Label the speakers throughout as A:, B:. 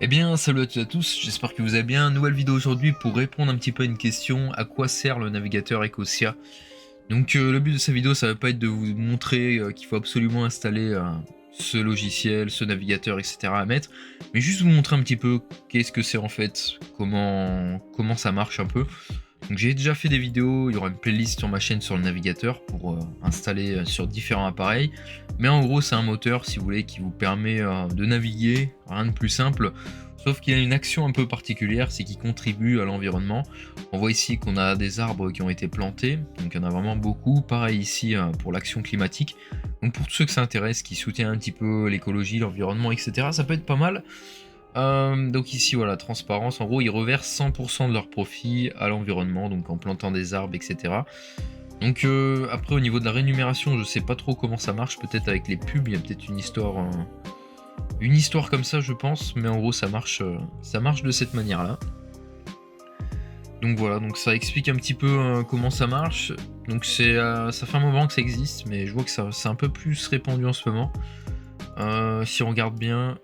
A: Eh bien, salut à toutes et à tous, j'espère que vous allez bien. Nouvelle vidéo aujourd'hui pour répondre un petit peu à une question: à quoi sert le navigateur Ecosia? Donc, le but de cette vidéo, ça va pas être de vous montrer qu'il faut absolument installer ce logiciel, ce navigateur, etc. à mettre, mais juste vous montrer un petit peu qu'est-ce que c'est en fait, comment ça marche un peu. Donc, j'ai déjà fait des vidéos, il y aura une playlist sur ma chaîne sur le navigateur pour installer sur différents appareils. Mais en gros, c'est un moteur, si vous voulez, qui vous permet de naviguer, rien de plus simple. Sauf qu'il a une action un peu particulière, c'est qu'il contribue à l'environnement. On voit ici qu'on a des arbres qui ont été plantés, donc il y en a vraiment beaucoup. Pareil ici pour l'action climatique. Donc pour tous ceux que ça intéresse, qui soutiennent un petit peu l'écologie, l'environnement, etc., ça peut être pas mal. Donc ici voilà, transparence, en gros ils reversent 100% de leurs profits à l'environnement, donc en plantant des arbres, etc. Donc après au niveau de la rémunération, je sais pas trop comment ça marche, peut-être avec les pubs, il y a peut-être une histoire comme ça je pense, mais en gros ça marche de cette manière-là. Donc voilà, donc ça explique un petit peu comment ça marche. Donc ça fait un moment que ça existe, mais je vois que c'est un peu plus répandu en ce moment. Si on regarde bien,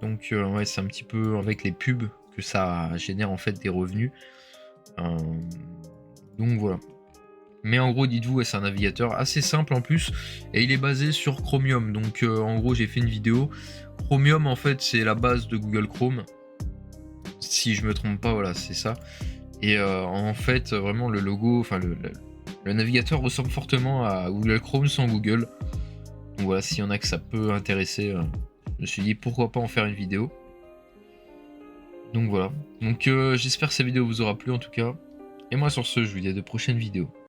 A: donc ouais, c'est un petit peu avec les pubs que ça génère en fait des revenus. Euh, donc voilà. Mais en gros, dites-vous, ouais, c'est un navigateur assez simple en plus, et il est basé sur Chromium. Donc en gros, j'ai fait une vidéo. Chromium, en fait, c'est la base de Google Chrome. Si je me trompe pas, voilà, c'est ça. Et en fait, vraiment, le logo, enfin le navigateur ressemble fortement à Google Chrome sans Google. Donc voilà, s'il y en a que ça peut intéresser, je me suis dit pourquoi pas en faire une vidéo. Donc voilà. Donc j'espère que cette vidéo vous aura plu en tout cas. Et moi sur ce, je vous dis à de prochaines vidéos.